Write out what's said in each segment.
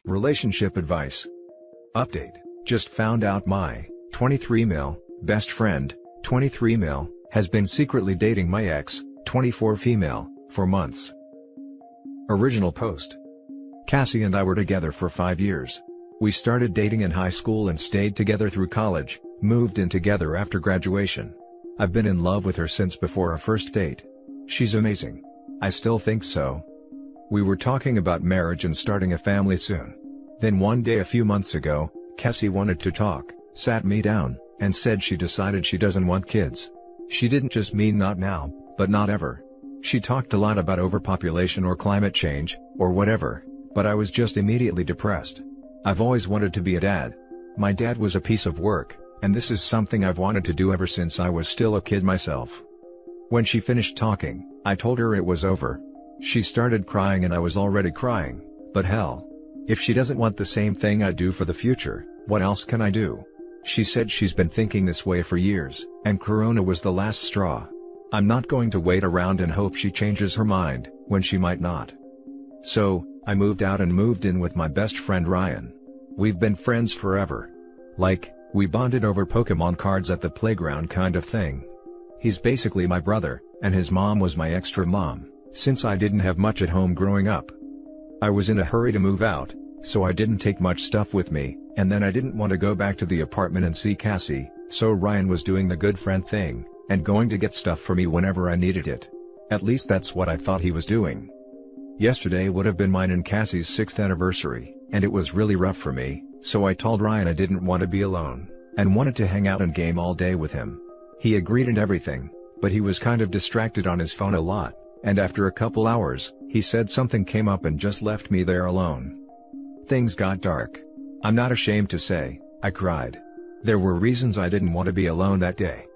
Relationship advice. Update. Just found out my 23 mil best friend, 23 mil, has been secretly dating my ex, 24 female, for months. Original post. Cassie and I were together for 5 years. We started dating in high school and stayed together through college, moved in together after graduation. I've been in love with her since before our first date. She's amazing. I still think so. We were talking about marriage and starting a family soon. Then one day a few months ago, Cassie wanted to talk, sat me down, and said she decided she doesn't want kids. She didn't just mean not now, but not ever. She talked a lot about overpopulation or climate change, or whatever, but I was just immediately depressed. I've always wanted to be a dad. My dad was a piece of work, and this is something I've wanted to do ever since I was still a kid myself. When she finished talking, I told her it was over. She started crying and I was already crying, but hell. If she doesn't want the same thing I do for the future, what else can I do? She said she's been thinking this way for years, and Corona was the last straw. I'm not going to wait around and hope she changes her mind, when she might not. So, I moved out and moved in with my best friend Ryan. We've been friends forever. Like, we bonded over Pokemon cards at the playground kind of thing. He's basically my brother, and his mom was my extra mom, since I didn't have much at home growing up. I was in a hurry to move out, so I didn't take much stuff with me, and then I didn't want to go back to the apartment and see Cassie, so Ryan was doing the good friend thing, and going to get stuff for me whenever I needed it. At least that's what I thought he was doing. Yesterday would have been mine and Cassie's 6th anniversary, and it was really rough for me, so I told Ryan I didn't want to be alone, and wanted to hang out and game all day with him. He agreed and everything, but he was kind of distracted on his phone a lot, and after a couple hours, he said something came up and just left me there alone. Things got dark. I'm not ashamed to say, I cried. There were reasons I didn't want to be alone that day.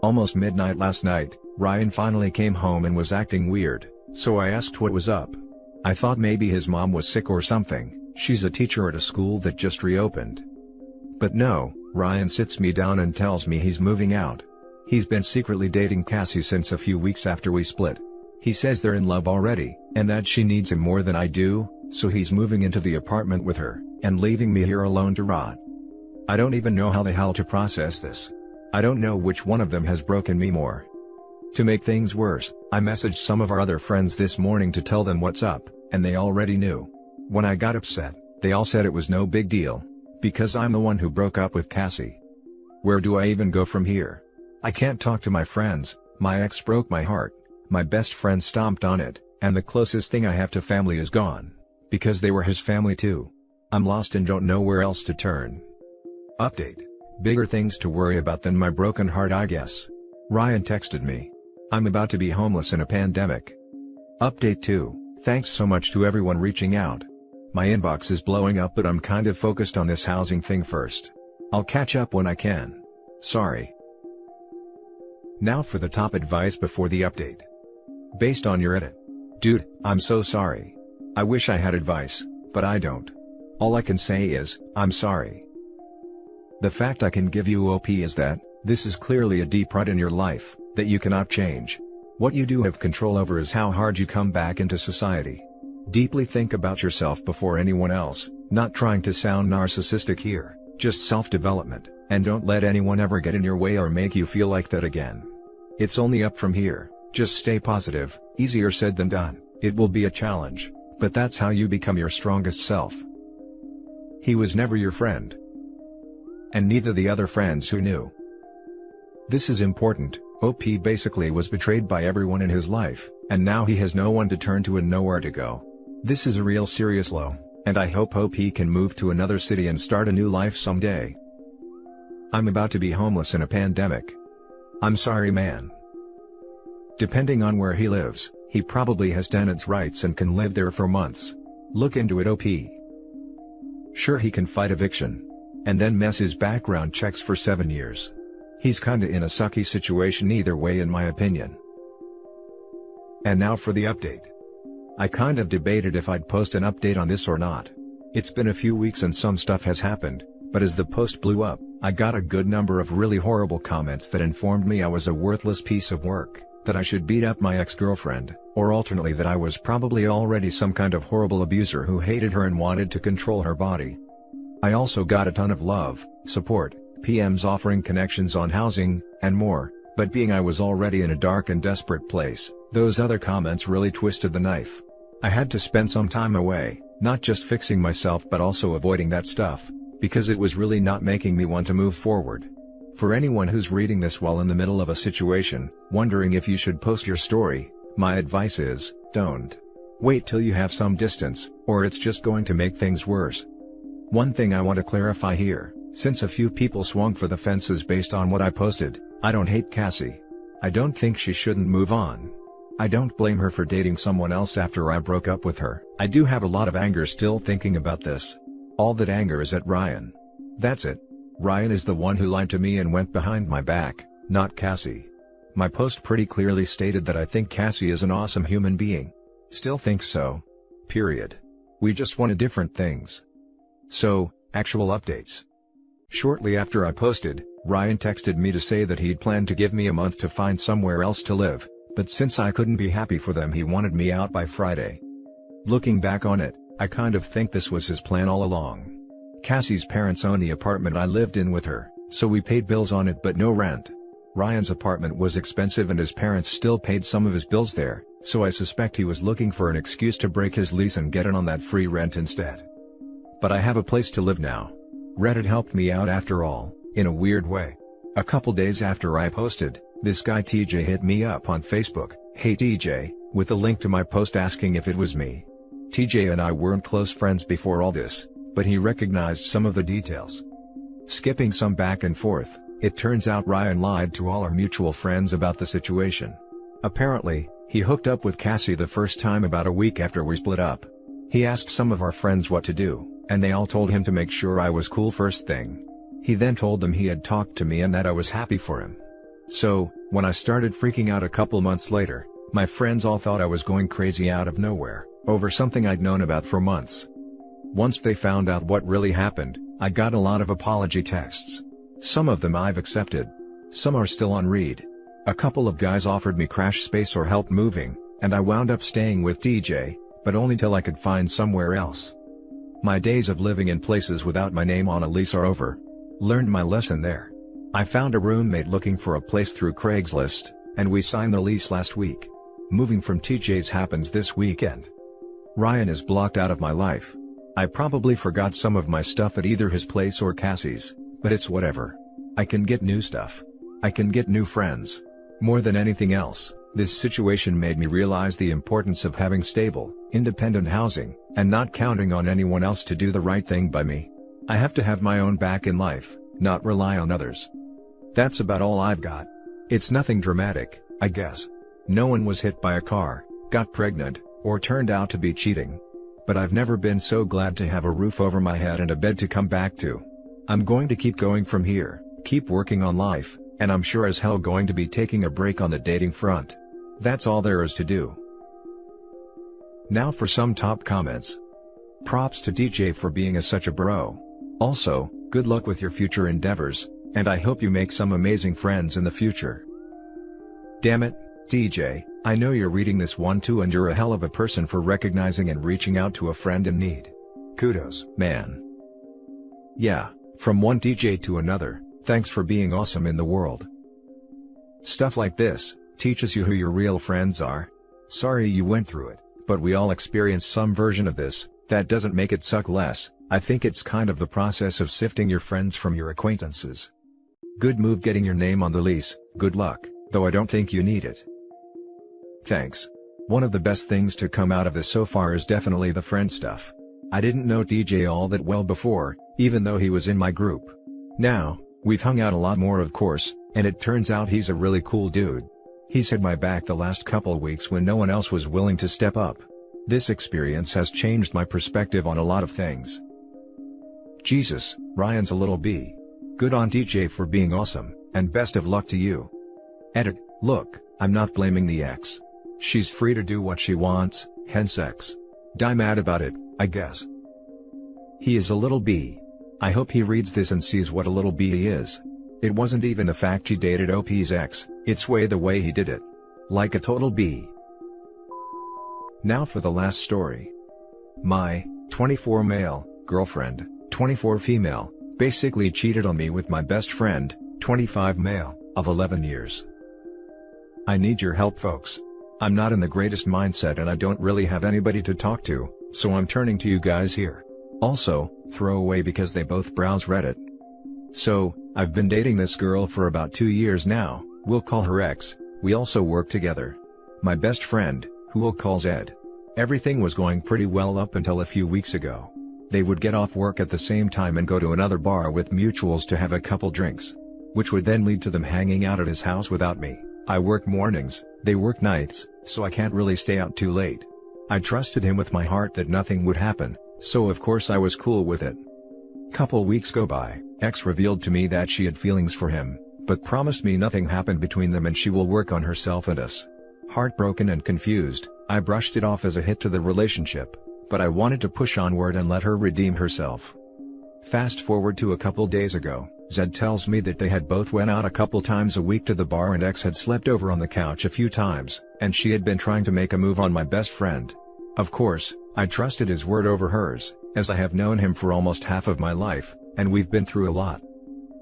Almost midnight last night, Ryan finally came home and was acting weird, so I asked what was up. I thought maybe his mom was sick or something. She's a teacher at a school that just reopened. But no, Ryan sits me down and tells me he's moving out. He's been secretly dating Cassie since a few weeks after we split. He says they're in love already, and that she needs him more than I do, so he's moving into the apartment with her, and leaving me here alone to rot. I don't even know how the hell to process this. I don't know which one of them has broken me more. To make things worse, I messaged some of our other friends this morning to tell them what's up, and they already knew. When I got upset, they all said it was no big deal, because I'm the one who broke up with Cassie. Where do I even go from here? I can't talk to my friends. My ex broke my heart. My best friend stomped on it, and the closest thing I have to family is gone. Because they were his family too. I'm lost and don't know where else to turn. Update. Bigger things to worry about than my broken heart, I guess. Ryan texted me. I'm about to be homeless in a pandemic. Update 2. Thanks so much to everyone reaching out. My inbox is blowing up, but I'm kind of focused on this housing thing first. I'll catch up when I can. Sorry. Now for the top advice before the update. Based on your edit. Dude, I'm so sorry. I wish I had advice, but I don't. All I can say is, I'm sorry. The fact I can give you OP is that, this is clearly a deep rut in your life, that you cannot change. What you do have control over is how hard you come back into society. Deeply think about yourself before anyone else, not trying to sound narcissistic here, just self-development, and don't let anyone ever get in your way or make you feel like that again. It's only up from here. Just stay positive. Easier said than done. It will be a challenge, but that's how you become your strongest self. He was never your friend. And neither the other friends who knew. This is important. OP basically was betrayed by everyone in his life, and now he has no one to turn to and nowhere to go. This is a real serious low, and I hope OP can move to another city and start a new life someday. I'm about to be homeless in a pandemic. I'm sorry, man. Depending on where he lives, he probably has tenants' rights and can live there for months. Look into it, OP. Sure, he can fight eviction. And then mess his background checks for 7 years. He's kinda in a sucky situation either way, in my opinion. And now for the update. I kind of debated if I'd post an update on this or not. It's been a few weeks and some stuff has happened, but as the post blew up, I got a good number of really horrible comments that informed me I was a worthless piece of work, that I should beat up my ex-girlfriend, or alternately that I was probably already some kind of horrible abuser who hated her and wanted to control her body. I also got a ton of love, support, PMs offering connections on housing, and more, but being I was already in a dark and desperate place, those other comments really twisted the knife. I had to spend some time away, not just fixing myself but also avoiding that stuff, because it was really not making me want to move forward. For anyone who's reading this while in the middle of a situation, wondering if you should post your story, my advice is, don't. Wait till you have some distance, or it's just going to make things worse. One thing I want to clarify here, since a few people swung for the fences based on what I posted, I don't hate Cassie. I don't think she shouldn't move on. I don't blame her for dating someone else after I broke up with her. I do have a lot of anger still thinking about this. All that anger is at Ryan. That's it. Ryan is the one who lied to me and went behind my back, not Cassie. My post pretty clearly stated that I think Cassie is an awesome human being. Still think so. Period. We just wanted different things. So, actual updates. Shortly after I posted, Ryan texted me to say that he'd planned to give me a month to find somewhere else to live, but since I couldn't be happy for them he wanted me out by Friday. Looking back on it, I kind of think this was his plan all along. Cassie's parents own the apartment I lived in with her, so we paid bills on it but no rent. Ryan's apartment was expensive and his parents still paid some of his bills there, so I suspect he was looking for an excuse to break his lease and get in on that free rent instead. But I have a place to live now. Reddit helped me out after all, in a weird way. A couple days after I posted, this guy TJ hit me up on Facebook, "Hey TJ," with a link to my post asking if it was me. TJ and I weren't close friends before all this, but he recognized some of the details. Skipping some back and forth, it turns out Ryan lied to all our mutual friends about the situation. Apparently, he hooked up with Cassie the first time about a week after we split up. He asked some of our friends what to do, and they all told him to make sure I was cool first thing. He then told them he had talked to me and that I was happy for him. So, when I started freaking out a couple months later, my friends all thought I was going crazy out of nowhere, over something I'd known about for months. Once they found out what really happened, I got a lot of apology texts. Some of them I've accepted. Some are still on read. A couple of guys offered me crash space or help moving, and I wound up staying with DJ, but only till I could find somewhere else. My days of living in places without my name on a lease are over. Learned my lesson there. I found a roommate looking for a place through Craigslist, and we signed the lease last week. Moving from TJ's happens this weekend. Ryan is blocked out of my life. I probably forgot some of my stuff at either his place or Cassie's, but it's whatever. I can get new stuff. I can get new friends. More than anything else, this situation made me realize the importance of having stable, independent housing, and not counting on anyone else to do the right thing by me. I have to have my own back in life, not rely on others. That's about all I've got. It's nothing dramatic, I guess. No one was hit by a car, got pregnant, or turned out to be cheating. But I've never been so glad to have a roof over my head and a bed to come back to. I'm going to keep going from here, keep working on life, and I'm sure as hell going to be taking a break on the dating front. That's all there is to do. Now for some top comments. Props to DJ for being such a bro. Also, good luck with your future endeavors, and I hope you make some amazing friends in the future. Damn it, DJ, I know you're reading this one too and you're a hell of a person for recognizing and reaching out to a friend in need. Kudos, man. Yeah, from one DJ to another, thanks for being awesome in the world. Stuff like this teaches you who your real friends are. Sorry you went through it, but we all experience some version of this. That doesn't make it suck less. I think it's kind of the process of sifting your friends from your acquaintances. Good move getting your name on the lease, good luck, though I don't think you need it. Thanks. One of the best things to come out of this so far is definitely the friend stuff. I didn't know DJ all that well before, even though he was in my group. Now, we've hung out a lot more of course, and it turns out he's a really cool dude. He's had my back the last couple weeks when no one else was willing to step up. This experience has changed my perspective on a lot of things. Jesus, Ryan's a little B. Good on DJ for being awesome, and best of luck to you. Edit, look, I'm not blaming the ex. She's free to do what she wants, hence X. Die mad about it, I guess. He is a little B. I hope he reads this and sees what a little B he is. It wasn't even the fact she dated OP's ex, it's the way he did it. Like a total B. Now for the last story. My 24 male girlfriend, 24 female, basically cheated on me with my best friend, 25 male, of 11 years. I need your help, folks. I'm not in the greatest mindset and I don't really have anybody to talk to, so I'm turning to you guys here. Also, throwaway because they both browse Reddit. So, I've been dating this girl for about 2 years now, we'll call her X, we also work together. My best friend, who we'll call Zed. Everything was going pretty well up until a few weeks ago. They would get off work at the same time and go to another bar with mutuals to have a couple drinks. Which would then lead to them hanging out at his house without me. I work mornings, they work nights, so I can't really stay out too late. I trusted him with my heart that nothing would happen, so of course I was cool with it. Couple weeks go by, X revealed to me that she had feelings for him, but promised me nothing happened between them and she will work on herself and us. Heartbroken and confused, I brushed it off as a hit to the relationship, but I wanted to push onward and let her redeem herself. Fast forward to a couple days ago, Zed tells me that they had both went out a couple times a week to the bar and X had slept over on the couch a few times, and she had been trying to make a move on my best friend. Of course, I trusted his word over hers, as I have known him for almost half of my life, and we've been through a lot.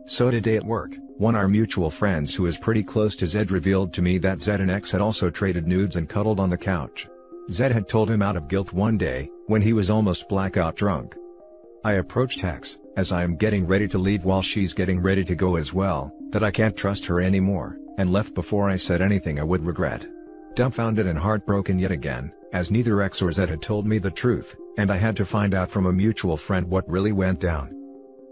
So today at work, one of our mutual friends who is pretty close to Zed revealed to me that Zed and X had also traded nudes and cuddled on the couch. Zed had told him out of guilt one day, when he was almost blackout drunk. I approached X, as I am getting ready to leave while she's getting ready to go as well, that I can't trust her anymore, and left before I said anything I would regret. Dumbfounded and heartbroken yet again, as neither X or Zed had told me the truth, and I had to find out from a mutual friend what really went down.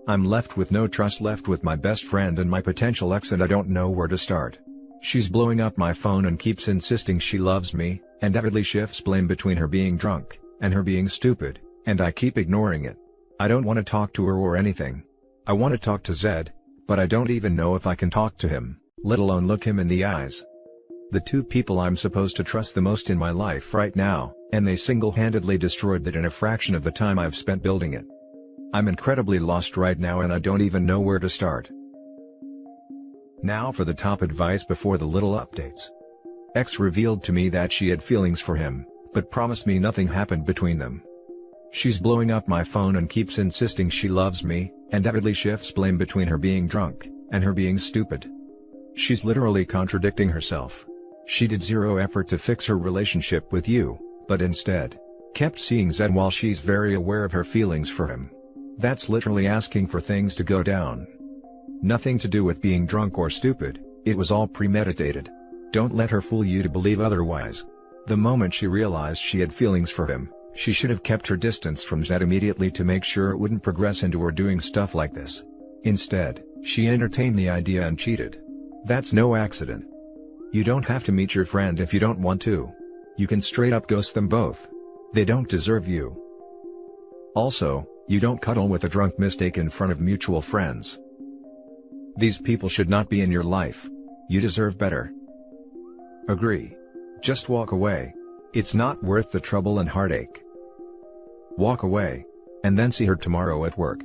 I'm left with no trust left with my best friend and my potential ex and I don't know where to start. She's blowing up my phone and keeps insisting she loves me, and avidly shifts blame between her being drunk, and her being stupid, and I keep ignoring it. I don't want to talk to her or anything. I want to talk to Zed, but I don't even know if I can talk to him, let alone look him in the eyes. The two people I'm supposed to trust the most in my life right now, and they single-handedly destroyed that in a fraction of the time I've spent building it. I'm incredibly lost right now and I don't even know where to start. Now for the top advice before the little updates. X revealed to me that she had feelings for him, but promised me nothing happened between them. She's blowing up my phone and keeps insisting she loves me, and avidly shifts blame between her being drunk, and her being stupid. She's literally contradicting herself. She did zero effort to fix her relationship with you, but instead, kept seeing Zed while she's very aware of her feelings for him. That's literally asking for things to go down. Nothing to do with being drunk or stupid, it was all premeditated. Don't let her fool you to believe otherwise. The moment she realized she had feelings for him, she should have kept her distance from Zed immediately to make sure it wouldn't progress into her doing stuff like this. Instead, she entertained the idea and cheated. That's no accident. You don't have to meet your friend if you don't want to. You can straight up ghost them both. They don't deserve you. Also, you don't cuddle with a drunk mistake in front of mutual friends. These people should not be in your life. You deserve better. Agree. Just walk away. It's not worth the trouble and heartache. Walk away. And then see her tomorrow at work.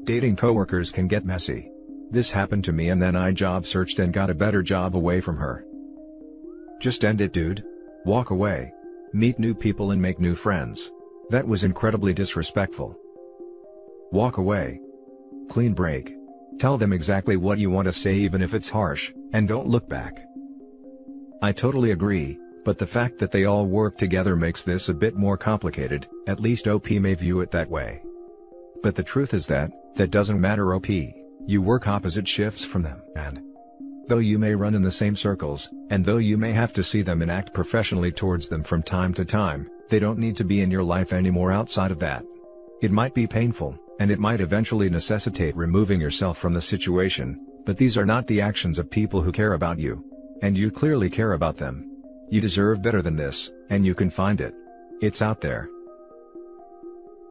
Dating coworkers can get messy. This happened to me and then I job searched and got a better job away from her. Just end it, dude. Walk away. Meet new people and make new friends. That was incredibly disrespectful. Walk away. Clean break. Tell them exactly what you want to say even if it's harsh, and don't look back. I totally agree, but the fact that they all work together makes this a bit more complicated, at least OP may view it that way. But the truth is that doesn't matter OP, you work opposite shifts from them, and though you may run in the same circles, and though you may have to see them and act professionally towards them from time to time, they don't need to be in your life anymore outside of that. It might be painful, and it might eventually necessitate removing yourself from the situation, but these are not the actions of people who care about you. And you clearly care about them. You deserve better than this, and you can find it. It's out there.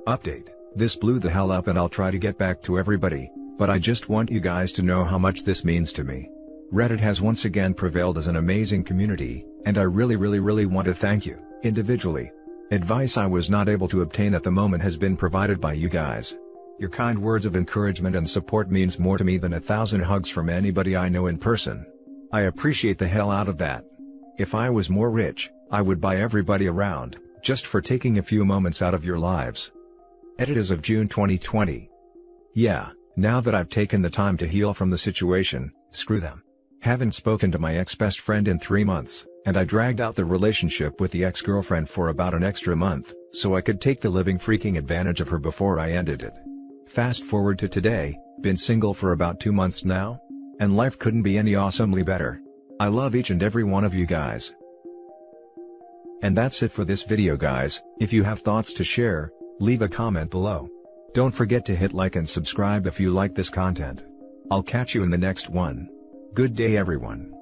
Update: this blew the hell up and I'll try to get back to everybody, but I just want you guys to know how much this means to me. Reddit has once again prevailed as an amazing community, and I really want to thank you, individually. Advice I was not able to obtain at the moment has been provided by you guys. Your kind words of encouragement and support means more to me than 1,000 hugs from anybody I know in person. I appreciate the hell out of that. If I was more rich, I would buy everybody around, just for taking a few moments out of your lives. Edit as of June 2020. Yeah, now that I've taken the time to heal from the situation, screw them. Haven't spoken to my ex-best friend in 3 months, and I dragged out the relationship with the ex-girlfriend for about an extra month, so I could take the living freaking advantage of her before I ended it. Fast forward to today, been single for about 2 months now? And life couldn't be any awesomely better. I love each and every one of you guys. And that's it for this video guys. If you have thoughts to share, leave a comment below. Don't forget to hit like and subscribe if you like this content. I'll catch you in the next one. Good day everyone.